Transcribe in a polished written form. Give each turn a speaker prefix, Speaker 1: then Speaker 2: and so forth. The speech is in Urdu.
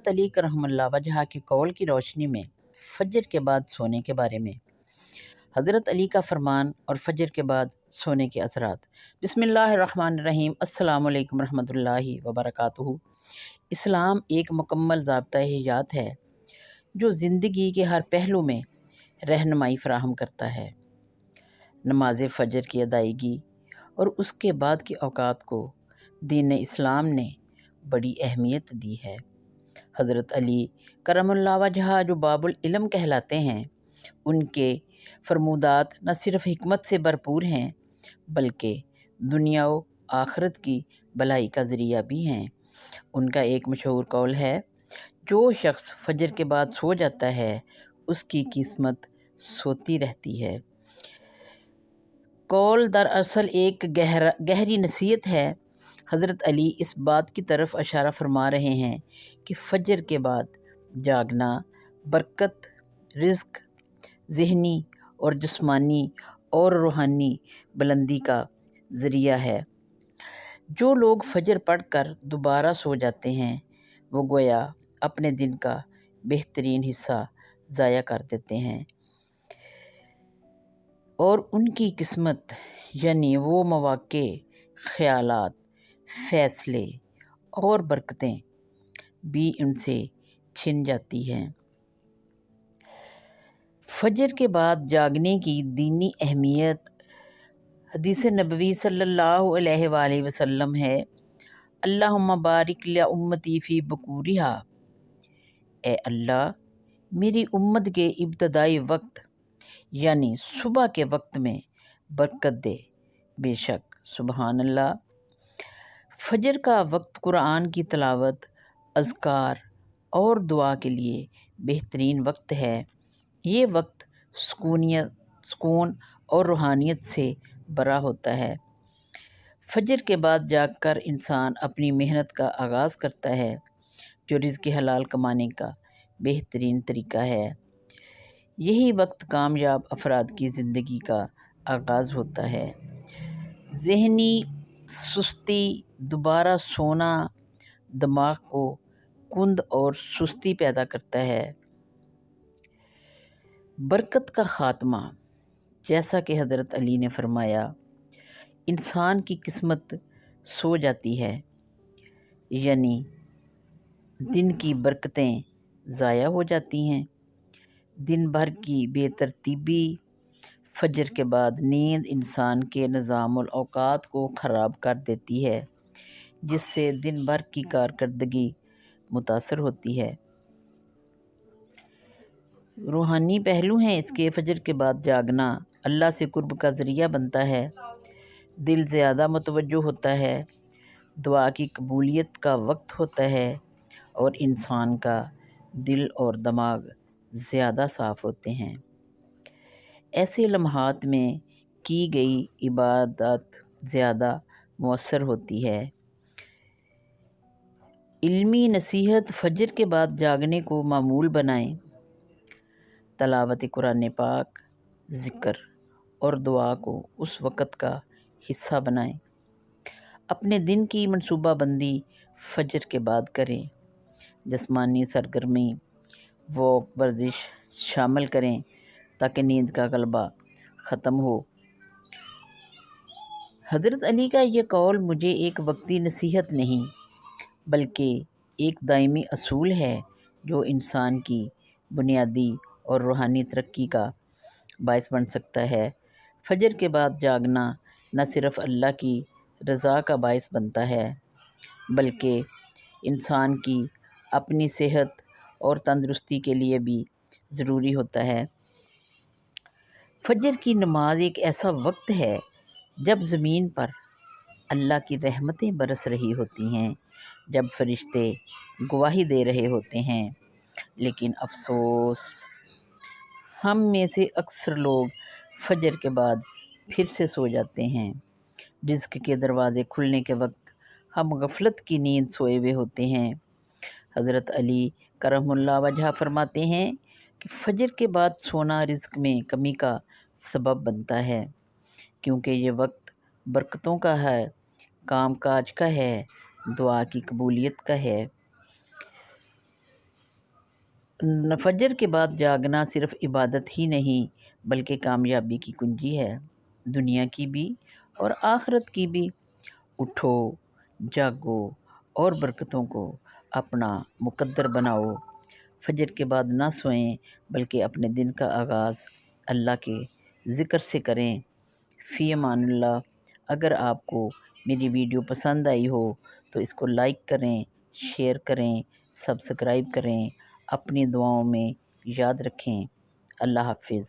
Speaker 1: علی کرم اللہ وجہ کے قول کی روشنی میں فجر کے بعد سونے کے بارے میں۔ حضرت علی کا فرمان اور فجر کے بعد سونے کے اثرات۔ بسم اللہ الرحمن الرحیم۔ السلام علیکم ورحمۃ اللہ وبرکاتہ۔ اسلام ایک مکمل ضابطۂ حیات ہے جو زندگی کے ہر پہلو میں رہنمائی فراہم کرتا ہے۔ نماز فجر کی ادائیگی اور اس کے بعد کے اوقات کو دین اسلام نے بڑی اہمیت دی ہے۔ حضرت علی کرم اللہ وجہ جو باب العلم کہلاتے ہیں، ان کے فرمودات نہ صرف حکمت سے بھرپور ہیں بلکہ دنیا و آخرت کی بھلائی کا ذریعہ بھی ہیں۔ ان کا ایک مشہور قول ہے، جو شخص فجر کے بعد سو جاتا ہے اس کی قسمت سوتی رہتی ہے۔ قول دراصل ایک گہری نصیحت ہے۔ حضرت علی اس بات کی طرف اشارہ فرما رہے ہیں کہ فجر کے بعد جاگنا برکت، رزق، ذہنی اور جسمانی اور روحانی بلندی کا ذریعہ ہے۔ جو لوگ فجر پڑھ کر دوبارہ سو جاتے ہیں وہ گویا اپنے دن کا بہترین حصہ ضائع کر دیتے ہیں، اور ان کی قسمت یعنی وہ مواقع، خیالات، فیصلے اور برکتیں بھی ان سے چھن جاتی ہیں۔ فجر کے بعد جاگنے کی دینی اہمیت۔ حدیث نبوی صلی اللہ علیہ وآلہ وسلم ہے، اللہم بارک لامتی فی بکورہا، اے اللہ میری امت کے ابتدائی وقت یعنی صبح کے وقت میں برکت دے۔ بے شک سبحان اللہ، فجر کا وقت قرآن کی تلاوت، اذکار اور دعا کے لیے بہترین وقت ہے۔ یہ وقت سکون اور روحانیت سے بھرا ہوتا ہے۔ فجر کے بعد جاگ کر انسان اپنی محنت کا آغاز کرتا ہے، جو رزق حلال کمانے کا بہترین طریقہ ہے۔ یہی وقت کامیاب افراد کی زندگی کا آغاز ہوتا ہے۔ ذہنی سستی، دوبارہ سونا دماغ کو کند اور سستی پیدا کرتا ہے۔ برکت کا خاتمہ۔ جیسا کہ حضرت علی نے فرمایا، انسان کی قسمت سو جاتی ہے، یعنی دن کی برکتیں ضائع ہو جاتی ہیں۔ دن بھر کی بے ترتیبی، فجر کے بعد نیند انسان کے نظام الاوقات کو خراب کر دیتی ہے، جس سے دن بھر کی کارکردگی متاثر ہوتی ہے۔ روحانی پہلو ہیں اس کے۔ فجر کے بعد جاگنا اللہ سے قرب کا ذریعہ بنتا ہے، دل زیادہ متوجہ ہوتا ہے، دعا کی قبولیت کا وقت ہوتا ہے، اور انسان کا دل اور دماغ زیادہ صاف ہوتے ہیں۔ ایسے لمحات میں کی گئی عبادت زیادہ مؤثر ہوتی ہے۔ علمی نصیحت۔ فجر کے بعد جاگنے کو معمول بنائیں۔ تلاوت قرآن پاک، ذکر اور دعا کو اس وقت کا حصہ بنائیں۔ اپنے دن کی منصوبہ بندی فجر کے بعد کریں۔ جسمانی سرگرمی، واک، ورزش شامل کریں تاکہ نیند کا غلبہ ختم ہو۔ حضرت علی کا یہ قول مجھے ایک وقتی نصیحت نہیں بلکہ ایک دائمی اصول ہے جو انسان کی بنیادی اور روحانی ترقی کا باعث بن سکتا ہے۔ فجر کے بعد جاگنا نہ صرف اللہ کی رضا کا باعث بنتا ہے بلکہ انسان کی اپنی صحت اور تندرستی کے لیے بھی ضروری ہوتا ہے۔ فجر کی نماز ایک ایسا وقت ہے جب زمین پر اللہ کی رحمتیں برس رہی ہوتی ہیں، جب فرشتے گواہی دے رہے ہوتے ہیں، لیکن افسوس ہم میں سے اکثر لوگ فجر کے بعد پھر سے سو جاتے ہیں۔ رزق کے دروازے کھلنے کے وقت ہم غفلت کی نیند سوئے ہوئے ہوتے ہیں۔ حضرت علی کرم اللہ وجہ فرماتے ہیں کہ فجر کے بعد سونا رزق میں کمی کا سبب بنتا ہے، کیونکہ یہ وقت برکتوں کا ہے، کام کاج کا ہے، دعا کی قبولیت کا ہے۔ فجر کے بعد جاگنا صرف عبادت ہی نہیں بلکہ کامیابی کی کنجی ہے، دنیا کی بھی اور آخرت کی بھی۔ اٹھو، جاگو اور برکتوں کو اپنا مقدر بناؤ۔ فجر کے بعد نہ سوئیں بلکہ اپنے دن کا آغاز اللہ کے ذکر سے کریں۔ فی امان اللہ۔ اگر آپ کو میری ویڈیو پسند آئی ہو تو اس کو لائک کریں، شیئر کریں، سبسکرائب کریں، اپنی دعاؤں میں یاد رکھیں۔ اللہ حافظ۔